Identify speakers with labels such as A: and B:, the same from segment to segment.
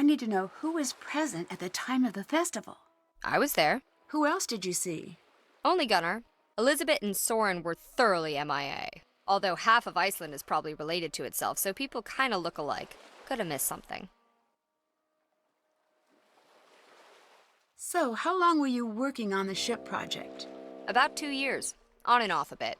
A: I need to know who was present at the time of the festival.
B: I was there.
A: Who else did you see?
B: Only Gunnar. Elizabeth and Soren were thoroughly MIA. Although half of Iceland is probably related to itself, so people kinda look alike. Could have missed something.
A: So, how long were you working on the ship project?
B: About 2 years. On and off a bit.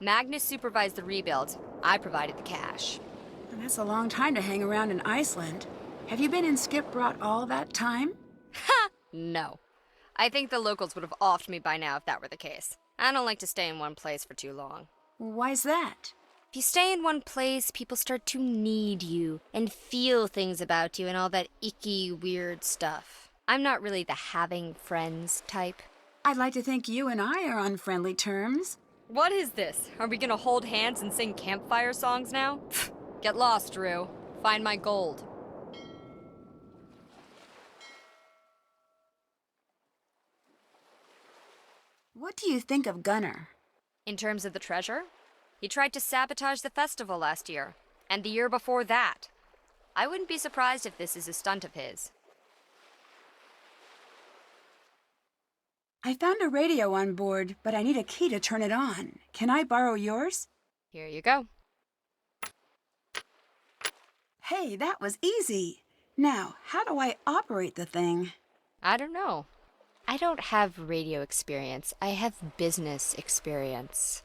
B: Magnus supervised the rebuild. I provided the cash.
A: Well, that's a long time to hang around in Iceland. Have you been in Skipbrought all that time?
B: Ha! No. I think the locals would have offed me by now if that were the case. I don't like to stay in one place for too long.
A: Why's that?
B: If you stay in one place, people start to need you and feel things about you and all that icky, weird stuff. I'm not really the having friends type.
A: I'd like to think you and I are on friendly terms.
B: What is this? Are we gonna hold hands and sing campfire songs now? Get lost, Drew. Find my gold.
A: What do you think of Gunnar?
B: In terms of the treasure? He tried to sabotage the festival last year, and the year before that. I wouldn't be surprised if this is a stunt of his.
A: I found a radio on board, but I need a key to turn it on. Can I borrow yours?
B: Here you go.
A: Hey, that was easy. Now, how do I operate the thing?
B: I don't know. I don't have radio experience. I have business experience.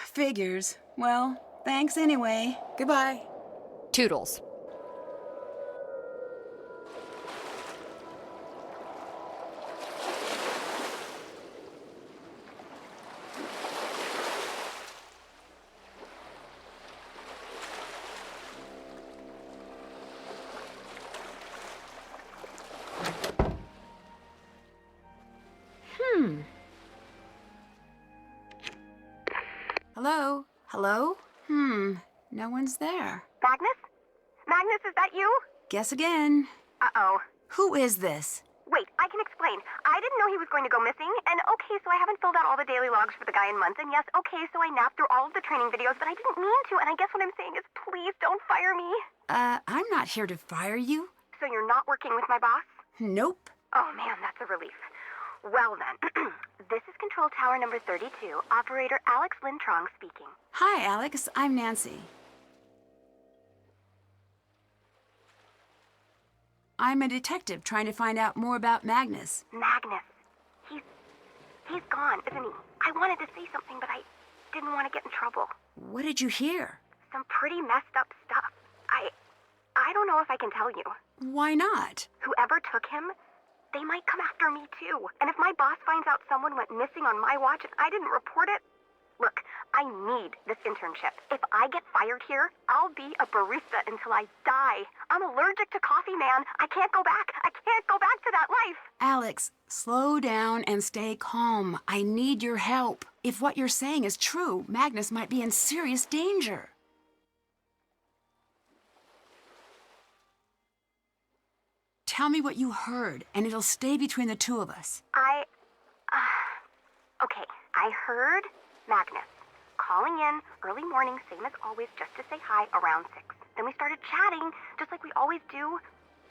A: Figures. Well, thanks anyway. Goodbye.
B: Toodles.
A: Hello? Hello? No one's there.
C: Magnus? Magnus, is that you?
A: Guess again.
C: Uh-oh.
A: Who is this?
C: Wait, I can explain. I didn't know he was going to go missing, and okay, so I haven't filled out all the daily logs for the guy in months, and yes, okay, so I napped through all of the training videos, but I didn't mean to, and I guess what I'm saying is please don't fire me.
A: I'm not here to fire you.
C: So you're not working with my boss?
A: Nope.
C: Oh man, that's a relief. Well then, this is Control Tower number 32, Operator Alex Lintrong speaking.
A: Hi, Alex. I'm Nancy. I'm a detective trying to find out more about Magnus.
C: Magnus. He's gone, isn't he? I wanted to say something, but I didn't want to get in trouble.
A: What did you hear?
C: Some pretty messed up stuff. I don't know if I can tell you.
A: Why not?
C: Whoever took him, they might come after me too. And if my boss finds out someone went missing on my watch and I didn't report it, look, I need this internship. If I get fired here, I'll be a barista until I die. I'm allergic to coffee, man. I can't go back. I can't go back to that life.
A: Alex, slow down and stay calm. I need your help. If what you're saying is true, Magnus might be in serious danger. Tell me what you heard, and it'll stay between the two of us.
C: Okay, I heard Magnus calling in early morning, same as always, just to say hi around 6. Then we started chatting, just like we always do.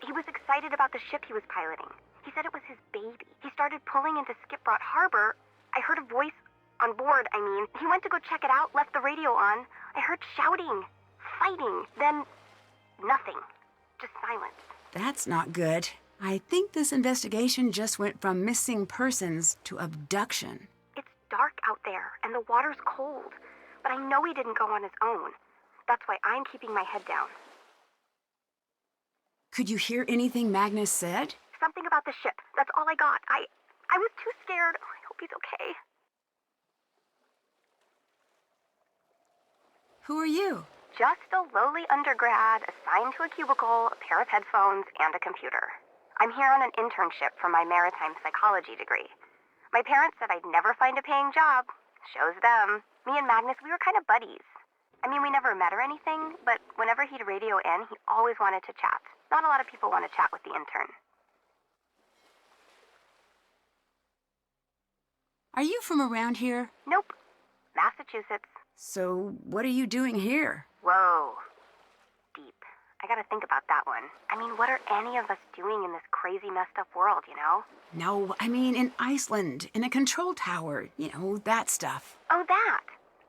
C: He was excited about the ship he was piloting. He said it was his baby. He started pulling into Skipbrought Harbor. I heard a voice on board, I mean. He went to go check it out, left the radio on. I heard shouting, fighting, then nothing. Just silence.
A: That's not good. I think this investigation just went from missing persons to abduction.
C: It's dark out there, and the water's cold. But I know he didn't go on his own. That's why I'm keeping my head down.
A: Could you hear anything Magnus said?
C: Something about the ship. That's all I got. I was too scared. Oh, I hope he's okay.
A: Who are you?
C: Just a lowly undergrad assigned to a cubicle, a pair of headphones, and a computer. I'm here on an internship for my maritime psychology degree. My parents said I'd never find a paying job. Shows them. Me and Magnus, we were kind of buddies. I mean, we never met or anything, but whenever he'd radio in, he always wanted to chat. Not a lot of people want to chat with the intern.
A: Are you from around here?
C: Nope. Massachusetts.
A: So, what are you doing here?
C: Whoa. Deep. I gotta think about that one. I mean, what are any of us doing in this crazy, messed up world, you know?
A: No, I mean in Iceland, in a control tower, that stuff.
C: Oh, that!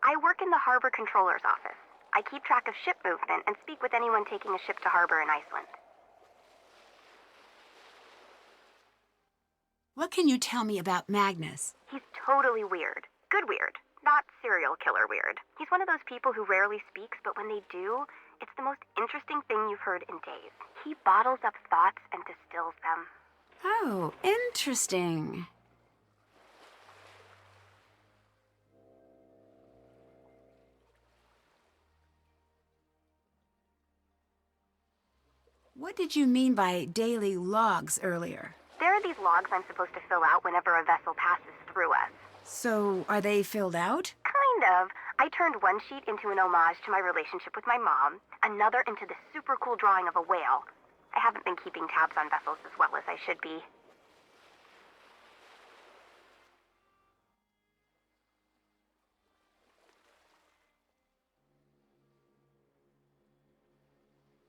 C: I work in the harbor controller's office. I keep track of ship movement and speak with anyone taking a ship to harbor in Iceland.
A: What can you tell me about Magnus?
C: He's totally weird. Good weird. Not serial killer weird. He's one of those people who rarely speaks, but when they do, it's the most interesting thing you've heard in days. He bottles up thoughts and distills them.
A: Oh, interesting. What did you mean by daily logs earlier?
C: There are these logs I'm supposed to fill out whenever a vessel passes through us.
A: So, are they filled out?
C: Kind of. I turned one sheet into an homage to my relationship with my mom, another into this super cool drawing of a whale. I haven't been keeping tabs on vessels as well as I should be.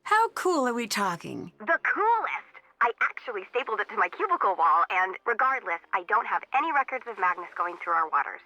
A: How cool are we talking?
C: The coolest! I actually stapled it to my cubicle wall, and regardless, I don't have any records of Magnus going through our waters.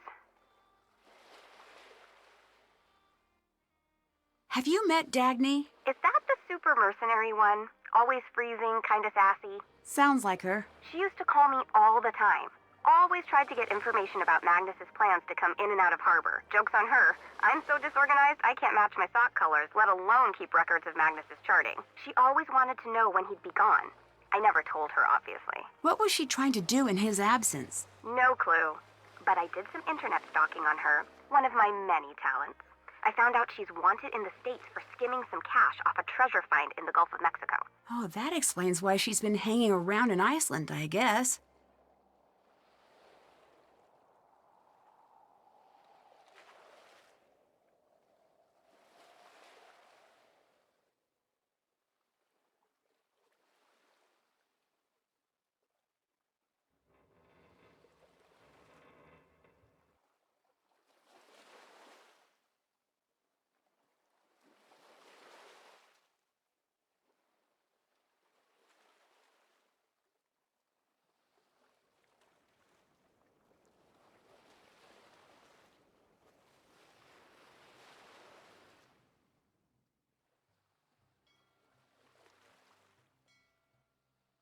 A: Have you met Dagny?
C: Is that the super mercenary one? Always freezing, kinda sassy?
A: Sounds like her.
C: She used to call me all the time. Always tried to get information about Magnus's plans to come in and out of harbor. Joke's on her. I'm so disorganized, I can't match my sock colors, let alone keep records of Magnus's charting. She always wanted to know when he'd be gone. I never told her, obviously.
A: What was she trying to do in his absence?
C: No clue. But I did some internet stalking on her, one of my many talents. I found out she's wanted in the States for skimming some cash off a treasure find in the Gulf of Mexico.
A: Oh, that explains why she's been hanging around in Iceland, I guess.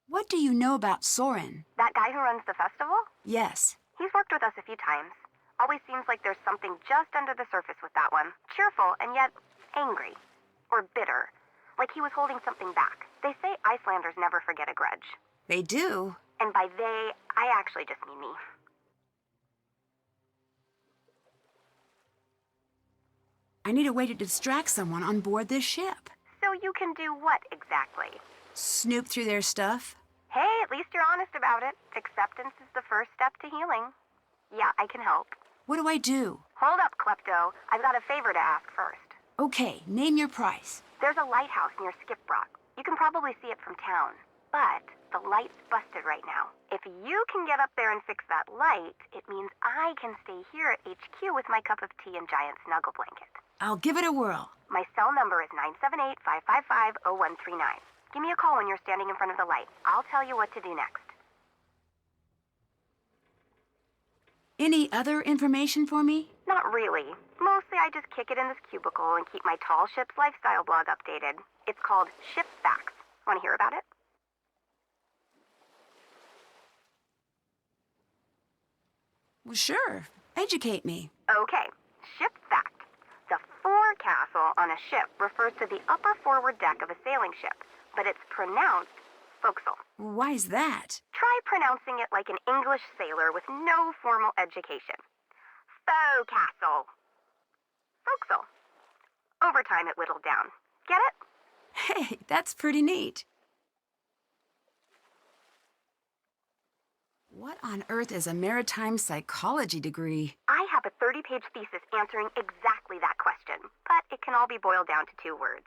A: What do you know about Soren?
C: That guy who runs the festival?
A: Yes.
C: He's worked with us a few times. Always seems like there's something just under the surface with that one. Cheerful and yet angry. Or bitter. Like he was holding something back. They say Icelanders never forget a grudge.
A: They do.
C: And by they, I actually just mean me.
A: I need a way to distract someone on board this ship.
C: So you can do what exactly?
A: Snoop through their stuff?
C: Hey, at least you're honest about it. Acceptance is the first step to healing. Yeah, I can help.
A: What do I do?
C: Hold up, Klepto. I've got a favor to ask first.
A: Okay, name your price.
C: There's a lighthouse near Skipbrook. You can probably see it from town. But the light's busted right now. If you can get up there and fix that light, it means I can stay here at HQ with my cup of tea and giant snuggle blanket.
A: I'll give it a whirl.
C: My cell number is 978-555-0139. Give me a call when you're standing in front of the light. I'll tell you what to do next.
A: Any other information for me?
C: Not really. Mostly I just kick it in this cubicle and keep my tall ship's lifestyle blog updated. It's called Ship Facts. Want to hear about it?
A: Well, sure. Educate me.
C: Okay. Ship Fact. The forecastle on a ship refers to the upper forward deck of a sailing ship, but it's pronounced forecastle.
A: Why's that?
C: Try pronouncing it like an English sailor with no formal education. Forecastle. Forecastle. Over time it whittled down. Get it?
A: Hey, that's pretty neat. What on earth is a maritime psychology degree?
C: I have a 30-page thesis answering exactly that question, but it can all be boiled down to 2 words.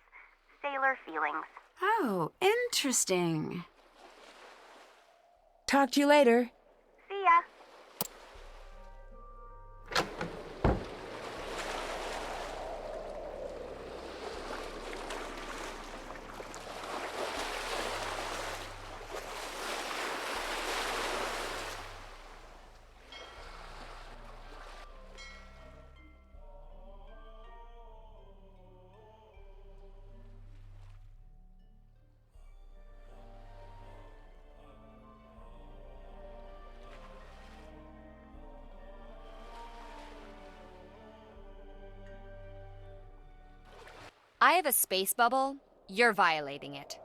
C: Sailor feelings.
A: Oh, interesting. Talk to you later.
C: See ya.
B: I have a space bubble, you're violating it.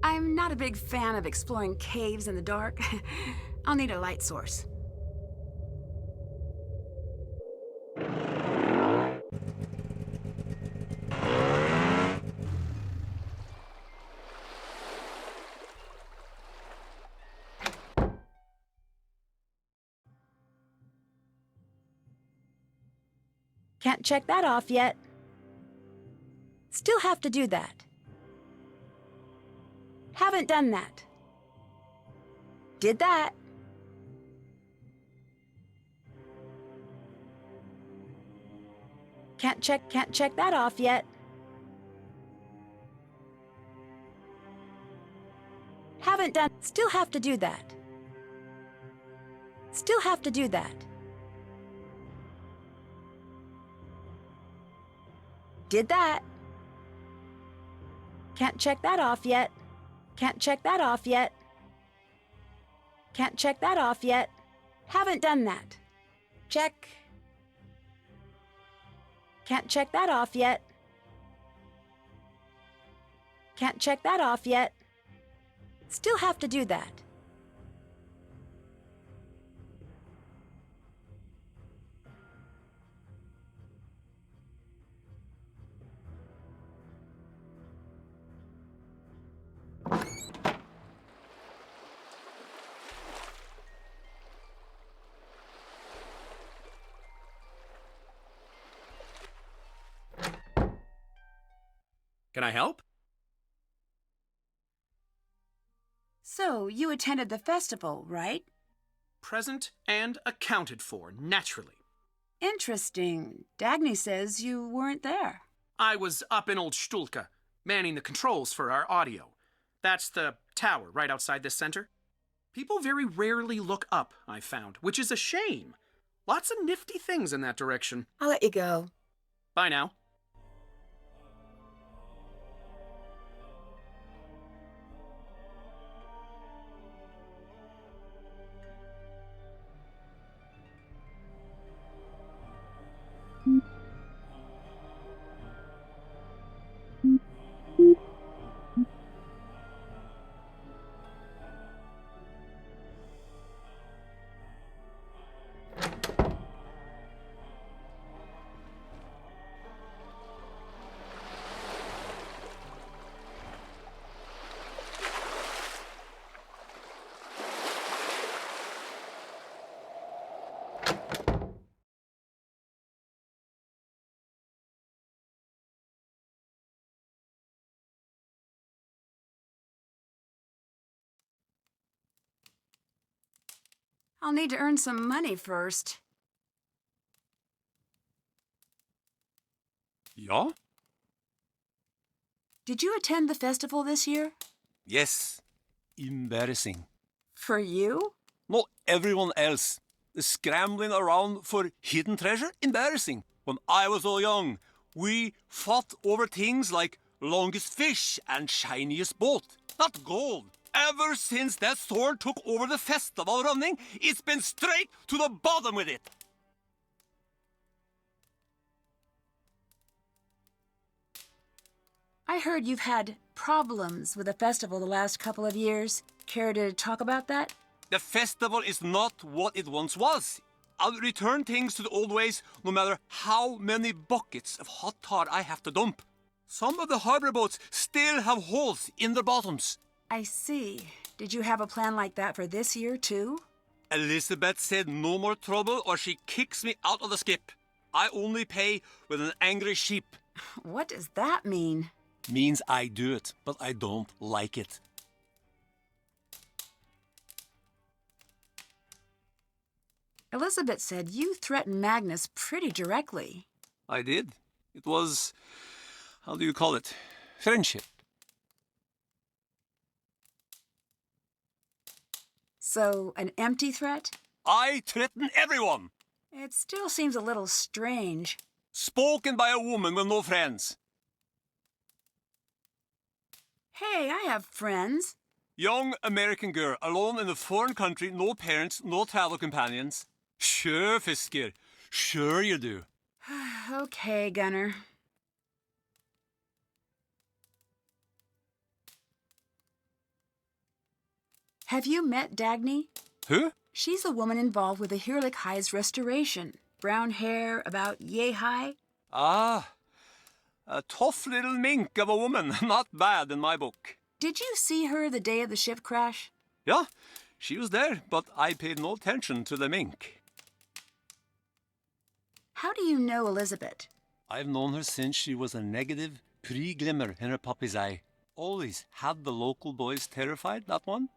A: I'm not a big fan of exploring caves in the dark. I'll need a light source. Can't check that off yet. Still have to do that. Haven't done that. Did that. Can't check that off yet. Haven't done. Still have to do that. Still have to do that. Did that. Can't check that off yet. Can't check that off yet. Can't check that off yet. Haven't done that. Check. Can't check that off yet. Can't check that off yet. Still have to do that.
D: Can I help?
A: So, you attended the festival, right?
D: Present and accounted for, naturally.
A: Interesting. Dagny says you weren't there.
D: I was up in Old Stulka, manning the controls for our audio. That's the tower right outside this center. People very rarely look up, I found, which is a shame. Lots of nifty things in that direction.
A: I'll let you go.
D: Bye now.
A: I'll need to earn some money first.
E: Ja?
A: Did you attend the festival this year?
E: Yes. Embarrassing.
A: For you?
E: Not everyone else. The scrambling around for hidden treasure? Embarrassing. When I was all young, we fought over things like longest fish and shiniest boat. Not gold. Ever since that sword took over the festival running, it's been straight to the bottom with it.
A: I heard you've had problems with the festival the last couple of years. Care to talk about that?
E: The festival is not what it once was. I'll return things to the old ways no matter how many buckets of hot tar I have to dump. Some of the harbor boats still have holes in their bottoms.
A: I see. Did you have a plan like that for this year, too?
E: Elizabeth said no more trouble or she kicks me out of the skip. I only pay with an angry sheep.
A: What does that mean?
E: Means I do it, but I don't like it.
A: Elizabeth said you threatened Magnus pretty directly.
E: I did. It was, how do you call it? Friendship.
A: So, an empty threat?
E: I threaten everyone.
A: It still seems a little strange.
E: Spoken by a woman with no friends.
A: Hey, I have friends.
E: Young American girl, alone in a foreign country, no parents, no travel companions. Sure, Fisker. Sure you do.
A: Okay, Gunner. Have you met Dagny?
E: Who?
A: She's the woman involved with the Hirlik High's restoration. Brown hair, about yay high.
E: Ah, a tough little mink of a woman. Not bad in my book.
A: Did you see her the day of the ship crash?
E: Yeah, she was there, but I paid no attention to the mink.
A: How do you know Elizabeth?
E: I've known her since she was a negative pre-glimmer in her puppy's eye. Always had the local boys terrified, that one.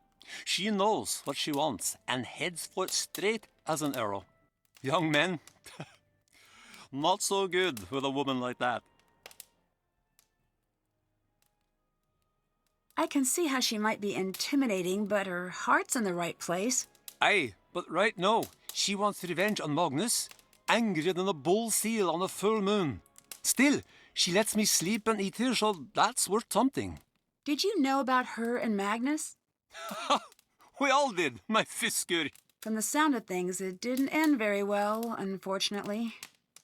E: She knows what she wants and heads for it straight as an arrow. Young men, not so good with a woman like that.
A: I can see how she might be intimidating, but her heart's in the right place.
E: Aye, but right now, she wants revenge on Magnus, angrier than a bull seal on a full moon. Still, she lets me sleep and eat her, so that's worth something.
A: Did you know about her and Magnus?
E: We all did, my Fisker.
A: From the sound of things, it didn't end very well, unfortunately.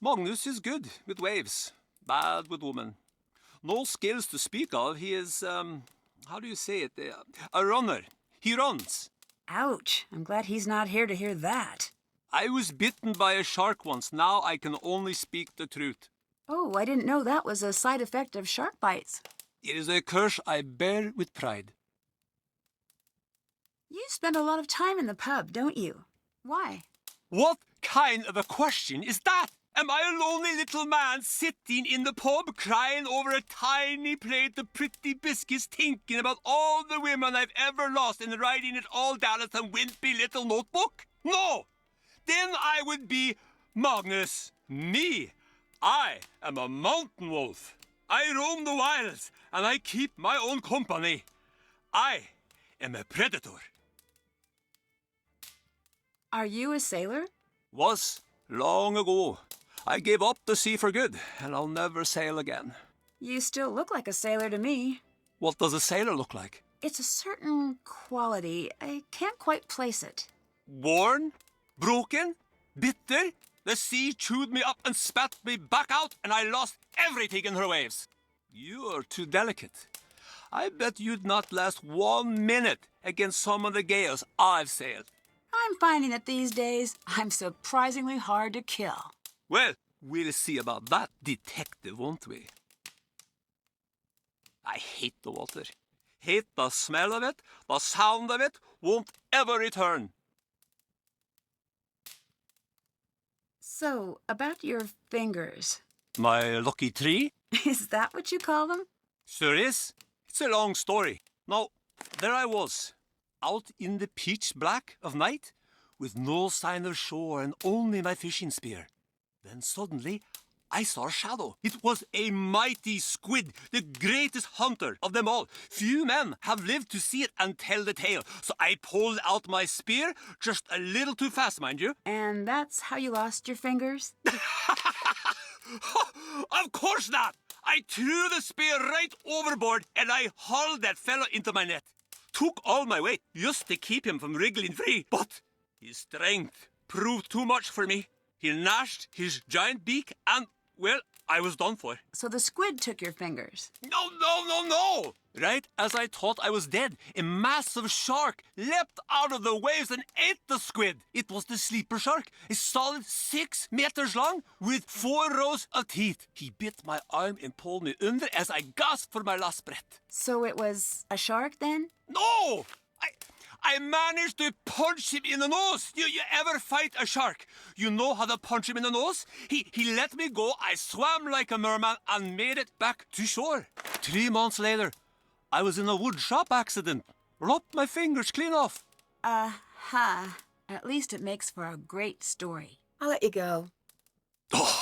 E: Magnus is good with waves, bad with women. No skills to speak of. He is, how do you say it? A runner. He runs.
A: Ouch. I'm glad he's not here to hear that.
E: I was bitten by a shark once. Now I can only speak the truth.
A: Oh, I didn't know that was a side effect of shark bites.
E: It is a curse I bear with pride.
A: You spend a lot of time in the pub, don't you? Why?
E: What kind of a question is that? Am I a lonely little man sitting in the pub crying over a tiny plate of pretty biscuits thinking about all the women I've ever lost and writing it all down in some wimpy little notebook? No! Then I would be Magnus. Me. I am a mountain wolf. I roam the wilds and I keep my own company. I am a predator.
A: Are you a sailor?
E: Was long ago. I gave up the sea for good, and I'll never sail again.
A: You still look like a sailor to me.
E: What does a sailor look like?
A: It's a certain quality. I can't quite place it.
E: Worn? Broken? Bitter? The sea chewed me up and spat me back out, and I lost everything in her waves. You are too delicate. I bet you'd not last 1 minute against some of the gales I've sailed.
A: I'm finding that these days, I'm surprisingly hard to kill.
E: Well, we'll see about that, detective, won't we? I hate the water. Hate the smell of it, the sound of it, won't ever return.
A: So, about your fingers.
E: My lucky tree?
A: Is that what you call them?
E: Sure is. It's a long story. Now, there I was, out in the pitch black of night, with no sign of shore and only my fishing spear. Then suddenly, I saw a shadow. It was a mighty squid, the greatest hunter of them all. Few men have lived to see it and tell the tale. So I pulled out my spear, just a little too fast, mind you.
A: And that's how you lost your fingers?
E: Of course not! I threw the spear right overboard and I hauled that fellow into my net. Took all my weight just to keep him from wriggling free. But his strength proved too much for me. He gnashed his giant beak and, well, I was done for.
A: So the squid took your fingers.
E: No! Right as I thought I was dead, a massive shark leapt out of the waves and ate the squid. It was the sleeper shark, a solid 6 meters long with 4 rows of teeth. He bit my arm and pulled me under as I gasped for my last breath.
A: So it was a shark then?
E: No! I managed to punch him in the nose. You ever fight a shark? You know how to punch him in the nose? He let me go. I swam like a merman and made it back to shore. 3 months later, I was in a wood shop accident. Lopped my fingers clean off.
A: At least it makes for a great story. I'll let you go.
E: Oh,